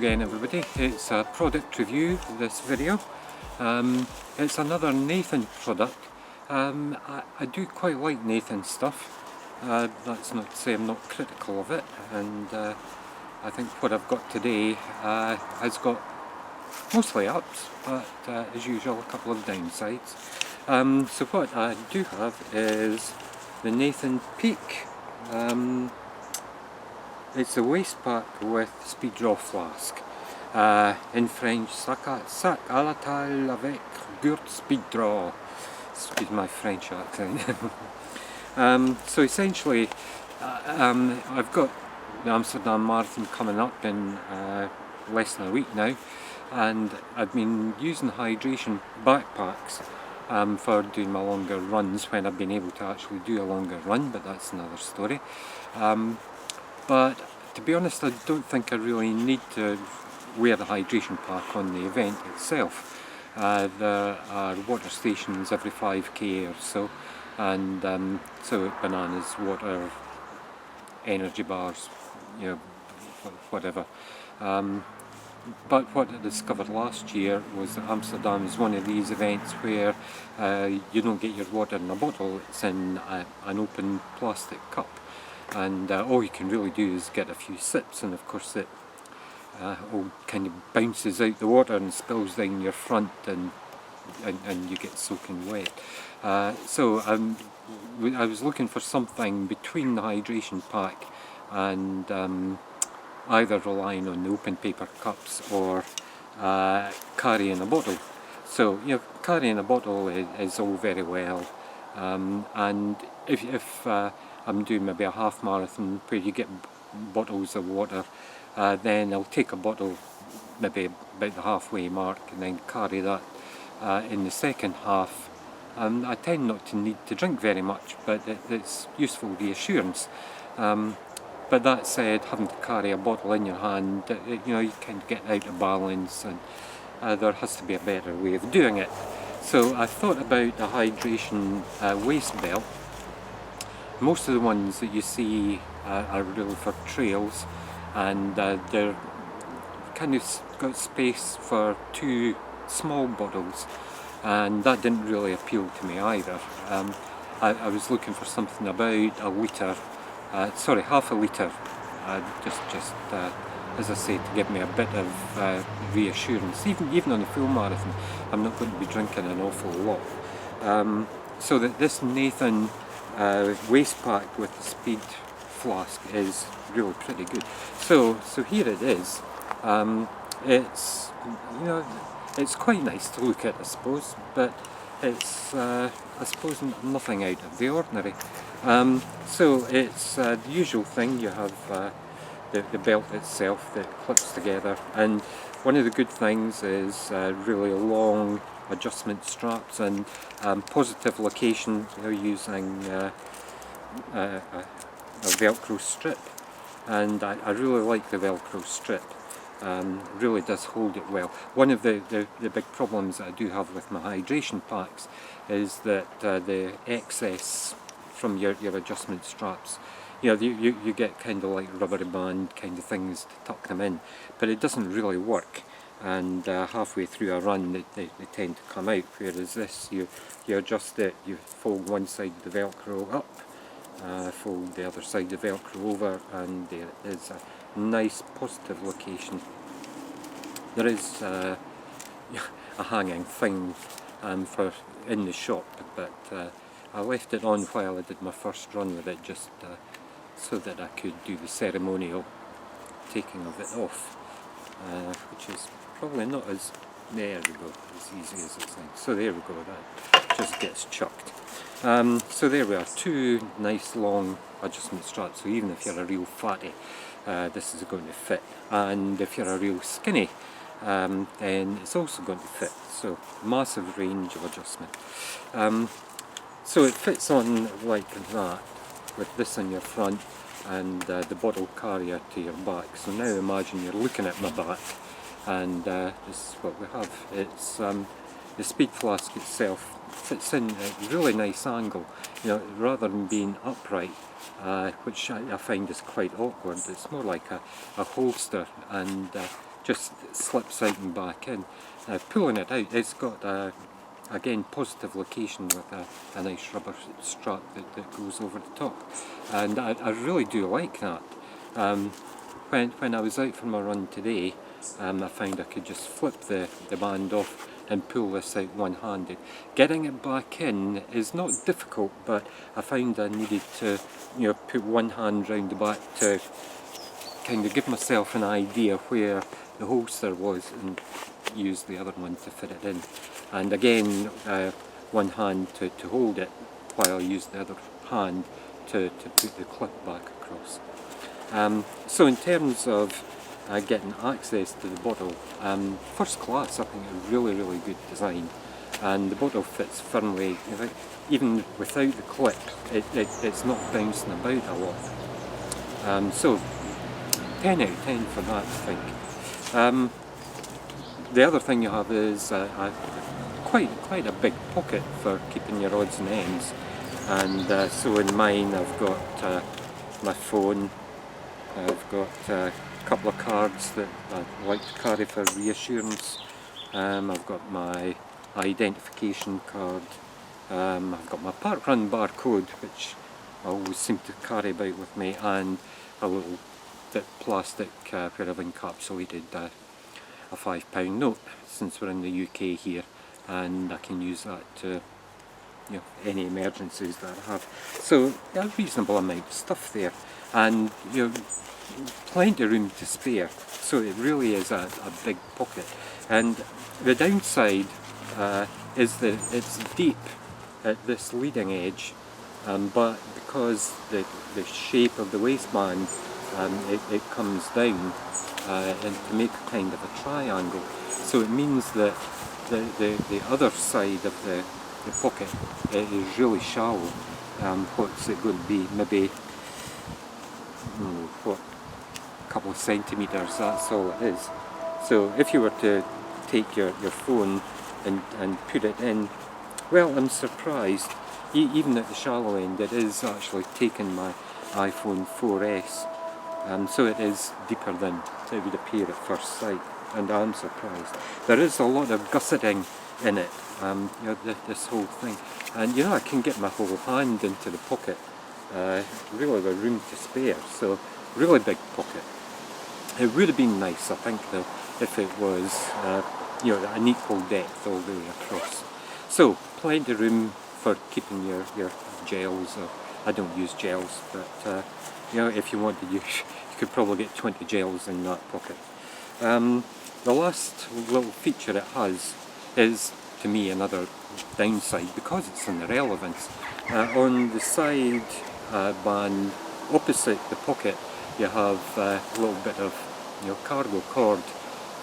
again everybody, it's a product review this video. It's another Nathan product. I do quite like Nathan stuff. That's not to say I'm not critical of it, and I think what I've got today has got mostly ups, but as usual a couple of downsides. So what I do have is the Nathan Peak. It's a waist pack with Speeddraw Flask. In French, sac à la taille avec gourde Speeddraw. Excuse my French accent. So essentially, I've got the Amsterdam Marathon coming up in less than a week now, and I've been using hydration backpacks for doing my longer runs when I've been able to actually do a longer run, but that's another story. But to be honest, I don't think I really need to wear the hydration pack on the event itself. There are water stations every 5k or so, and so bananas, water, energy bars, you know, whatever. But what I discovered last year was that Amsterdam is one of these events where you don't get your water in a bottle, it's in an open plastic cup. And all you can really do is get a few sips, and of course it all kind of bounces out the water and spills down your front, and you get soaking wet. So I was looking for something between the hydration pack and either relying on the open paper cups or carrying a bottle. So, you know, carrying a bottle is all very well, and if I'm doing maybe a half marathon where you get bottles of water, then I'll take a bottle maybe about the halfway mark and then carry that in the second half. I tend not to need to drink very much, but it's useful reassurance. But that said, having to carry a bottle in your hand, you know, you kind of get out of balance, and there has to be a better way of doing it. So I thought about the hydration waist belt. Most of the ones that you see are really for trails, and they're kind of got space for two small bottles, and that didn't really appeal to me either. I was looking for something about a litre, sorry, half a litre, just as I say, to give me a bit of reassurance. Even on the full marathon, I'm not going to be drinking an awful lot. So that this Nathan waist pack with the Speed Flask is really pretty good. So here it is. It's, you know, it's quite nice to look at, I suppose, but it's I suppose nothing out of the ordinary. So it's the usual thing. You have the belt itself that clips together, and one of the good things is really long adjustment straps and positive location, you know, using a Velcro strip, and I really like the Velcro strip. Really does hold it well. One of the big problems that I do have with my hydration packs is that the excess from your adjustment straps, you know, you get kind of like rubbery band kind of things to tuck them in, but it doesn't really work, and halfway through a run they tend to come out, whereas this, you adjust it, you fold one side of the Velcro up, fold the other side of the Velcro over, and there it is, a nice positive location. There is a hanging thing for in the shop, but I left it on while I did my first run with it, just so that I could do the ceremonial taking of it off, which is probably not as, there we go, as easy as it sounds. So there we go, that just gets chucked. So there we are, two nice long adjustment straps, so even if you're a real fatty, this is going to fit, and if you're a real skinny, then it's also going to fit. So massive range of adjustment. So it fits on like that, with this on your front and the bottle carrier to your back. So now imagine you're looking at my back, and this is what we have. It's the Speed Flask itself fits in at a really nice angle, you know, rather than being upright, which I find is quite awkward. It's more like a holster, and just slips out and back in. Pulling it out, it's got again positive location with a nice rubber strap that goes over the top, and I really do like that. When I was out for my run today, I found I could just flip the band off and pull this out one-handed. Getting it back in is not difficult, but I found I needed to, put one hand round the back to kind of give myself an idea where the holster was and use the other one to fit it in. And again, one hand to hold it while I use the other hand to put the clip back across. So in terms of getting access to the bottle, first class. I think a really good design, and the bottle fits firmly. Even without the clip, it's not bouncing about a lot. So 10 out of 10 for that, I think. The other thing you have is quite a big pocket for keeping your odds and ends, and so in mine I've got my phone, I've got a couple of cards that I like to carry for reassurance, I've got my identification card, I've got my parkrun barcode, which I always seem to carry about with me, and a little bit plastic where I've encapsulated a £5 note, since we're in the UK here, and I can use that to any emergencies that I have. So a reasonable amount of stuff there, and plenty of room to spare, so it really is a big pocket. And the downside is that it's deep at this leading edge, but because the shape of the waistband, it comes down and to make a kind of a triangle, so it means that the other side of the pocket is really shallow. What's it going to be? Maybe a couple of centimetres, that's all it is. So if you were to take your phone and put it in, well, I'm surprised, even at the shallow end, it is actually taking my iPhone 4S, so it is deeper than it would appear at first sight, and I'm surprised. There is a lot of gusseting in it, this whole thing, and I can get my whole hand into the pocket, really with room to spare, so really big pocket. It would have been nice, I think, though, if it was an equal depth all the way across. So plenty of room for keeping your gels, or I don't use gels, but if you wanted, you could probably get 20 gels in that pocket. The last little feature it has is, to me, another downside, because it's an irrelevance. On the side band opposite the pocket, you have a little bit of cargo cord.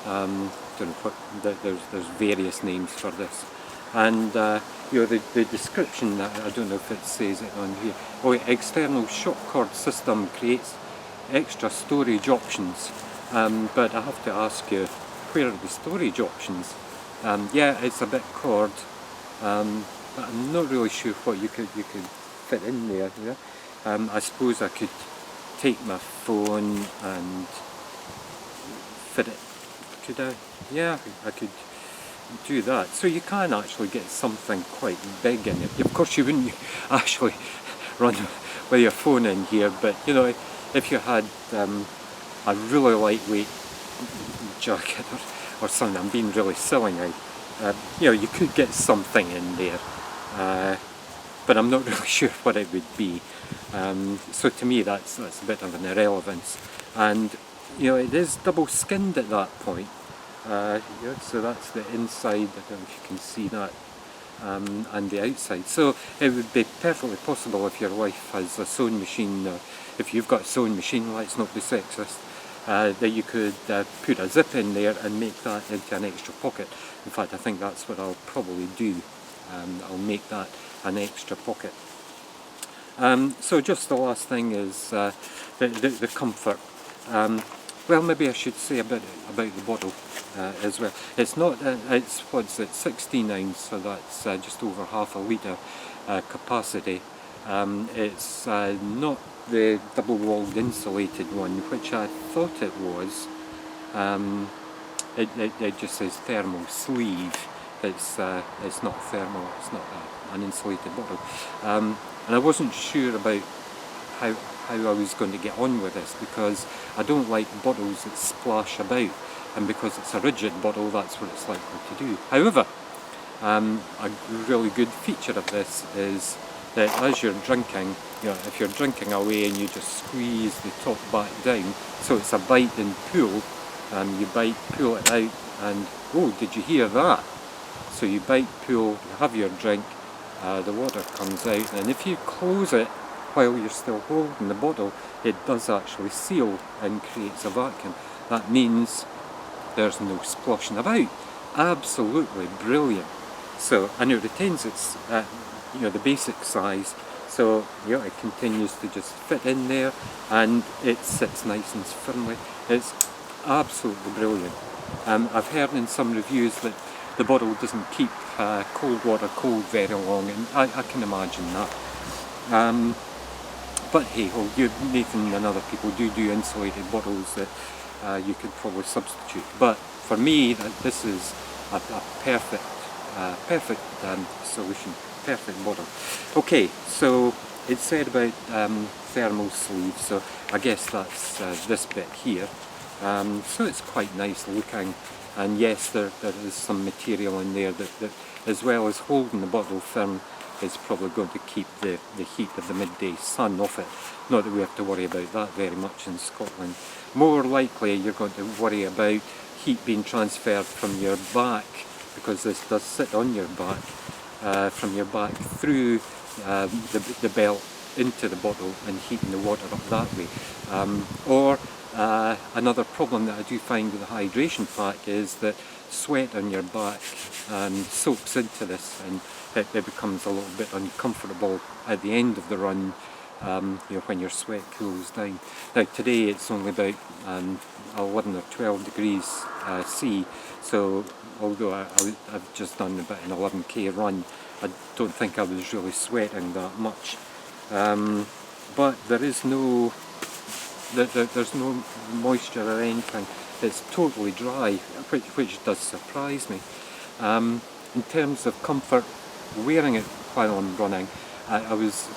Don't know what, there's various names for this, and the description, I don't know if it says it on here. Oh, external shock cord system creates extra storage options, but I have to ask you, where are the storage options? Yeah, it's a bit cord, but I'm not really sure what you could fit in there. I suppose I could take my phone and fit it. Could I? Yeah, I could do that. So you can actually get something quite big in it. Of course you wouldn't actually run with your phone in here, but if you had a really lightweight jacket or something, I'm being really silly now, you could get something in there, but I'm not really sure what it would be. So to me that's a bit of an irrelevance, and it is double skinned at that point. So that's the inside, I don't know if you can see that, and the outside. So it would be perfectly possible, if your wife has a sewing machine, or if you've got a sewing machine, let's not be sexist, that you could put a zip in there and make that into an extra pocket. In fact, I think that's what I'll probably do. I'll make that an extra pocket. So just the last thing is the comfort. Well, maybe I should say a bit about the bottle as well. It's not, it's 16 ounce, so that's just over half a litre capacity. It's not the double-walled insulated one, which I thought it was. it just says thermal sleeve. It's not thermal, it's not an insulated bottle. And I wasn't sure about how I was going to get on with this, because I don't like bottles that splash about, and because it's a rigid bottle, that's what it's likely to do. However, a really good feature of this is that as you're drinking, if you're drinking away and you just squeeze the top back down, so it's a bite and pull, you bite, pull it out, and oh, did you hear that? So you bite, pull, you have your drink, the water comes out, and if you close it while you're still holding the bottle, it does actually seal and creates a vacuum. That means there's no sploshing about. Absolutely brilliant. So, and it retains its, the basic size. So, it continues to just fit in there, and it sits nice and firmly. It's absolutely brilliant. I've heard in some reviews that the bottle doesn't keep cold water cold very long, and I can imagine that. But hey ho, Nathan and other people do insulated bottles that you could probably substitute. But for me, this is a perfect solution, perfect bottle. Okay, so it said about thermal sleeve, so I guess that's this bit here. So it's quite nice looking, and yes, there is some material in there that as well as holding the bottle firm, is probably going to keep the heat of the midday sun off it. Not that we have to worry about that very much in Scotland. More likely you're going to worry about heat being transferred from your back, because this does sit on your back, from your back through the belt into the bottle and heating the water up that way. Or another problem that I do find with the hydration pack is that sweat on your back soaks into this, and it becomes a little bit uncomfortable at the end of the run, when your sweat cools down. Now today it's only about 11 or 12 degrees C, so although I've just done about an 11k run, I don't think I was really sweating that much. But there is there's no moisture or anything. It's totally dry, which does surprise me. In terms of comfort, wearing it while I'm running, I was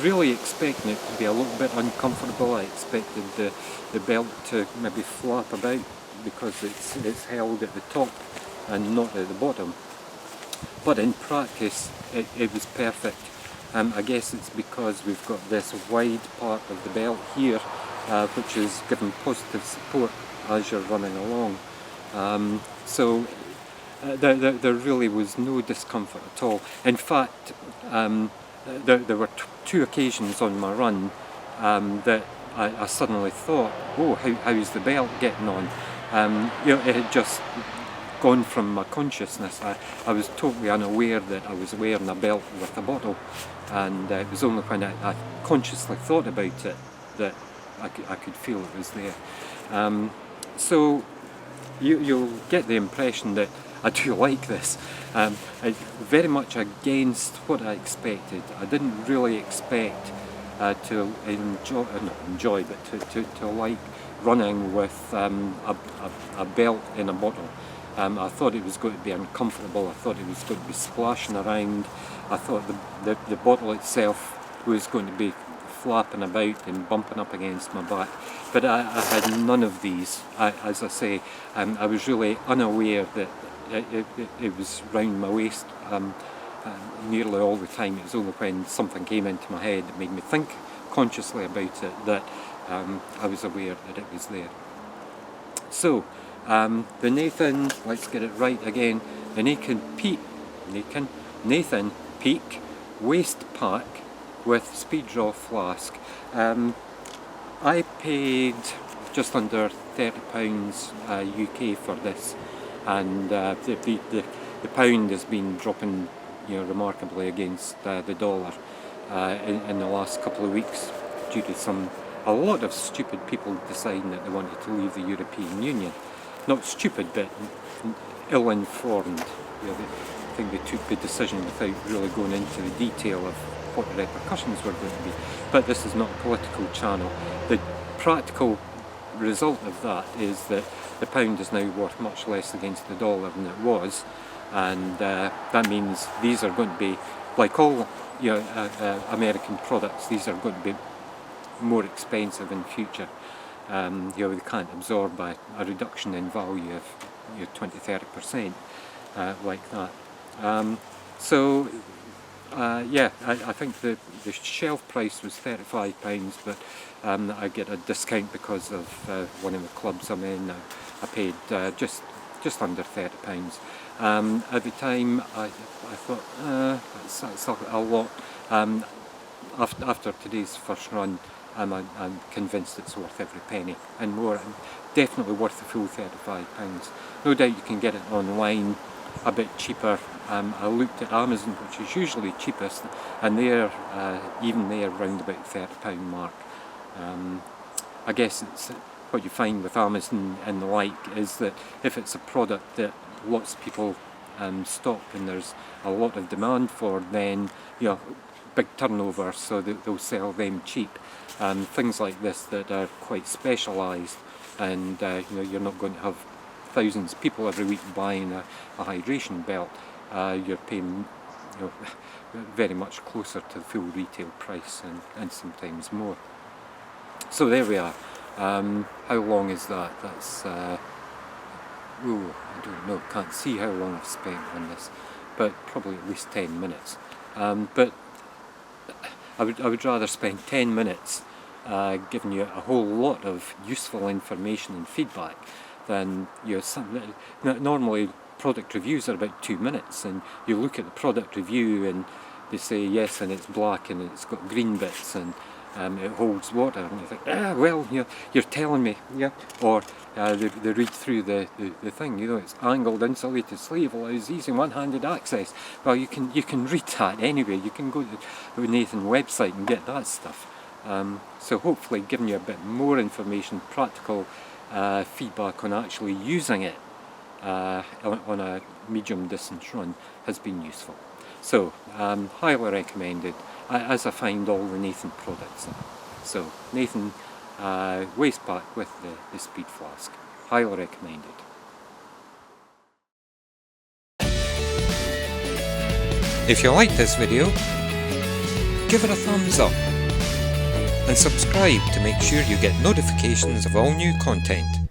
really expecting it to be a little bit uncomfortable. I expected the belt to maybe flap about, because it's held at the top and not at the bottom. But in practice, it was perfect. I guess it's because we've got this wide part of the belt here, which is giving positive support as you're running along. So there really was no discomfort at all. In fact, there were two occasions on my run that I suddenly thought, oh, how's the belt getting on? It had just gone from my consciousness. I was totally unaware that I was wearing a belt with a bottle, and it was only when I consciously thought about it that I could feel it was there. So you'll get the impression that I do like this. Very much against what I expected. I didn't really expect to enjoy, but to like running with a belt in a bottle. I thought it was going to be uncomfortable. I thought it was going to be splashing around. I thought the bottle itself was going to be flapping about and bumping up against my back. But I had none of these. As I say, I was really unaware that it was round my waist nearly all the time. It was only when something came into my head that made me think consciously about it that I was aware that it was there. So, the Nathan, let's get it right again, the Nathan Peak Waist Pak with Speeddraw Flask. I paid just under £30 UK for this, and the pound has been dropping, remarkably against the dollar in the last couple of weeks, due to a lot of stupid people deciding that they wanted to leave the European Union. Not stupid, but ill-informed. I think they took the decision without really going into the detail of what the repercussions were going to be. But this is not a political channel. The practical result of that is that the pound is now worth much less against the dollar than it was, and that means these are going to be, like all American products, these are going to be more expensive in future. They can't absorb a reduction in value of 20-30% like that. I think the shelf price was £35, but I get a discount because of one of the clubs I'm in. I paid just under £30. At the time, I thought that's a lot. After today's first run, I'm convinced it's worth every penny and more, and definitely worth the full £35. No doubt you can get it online a bit cheaper. I looked at Amazon, which is usually cheapest, and they're even there round about the £30 mark. I guess it's what you find with Amazon and the like is that if it's a product that lots of people stock and there's a lot of demand for, then big turnover, so they'll sell them cheap. Things like this that are quite specialised, and you're not going to have thousands of people every week buying a hydration belt. You're paying very much closer to the full retail price, and sometimes more. So there we are. How long is that? That's I don't know, can't see how long I've spent on this, but probably at least 10 minutes. But I would rather spend 10 minutes giving you a whole lot of useful information and feedback than normally product reviews are about 2 minutes, and you look at the product review and they say yes, and it's black and it's got green bits and it holds water, and you think, well, you're telling me, or they read through the thing, it's angled insulated sleeve, allows easy one-handed access. Well, you can read that anyway. You can go to the Nathan website and get that stuff. So hopefully giving you a bit more information, practical feedback on actually using it on a medium distance run has been useful. So highly recommended, as I find all the Nathan products. So Nathan Waist Pak with the Speed Flask, highly recommended. If you liked this video, give it a thumbs up and subscribe to make sure you get notifications of all new content.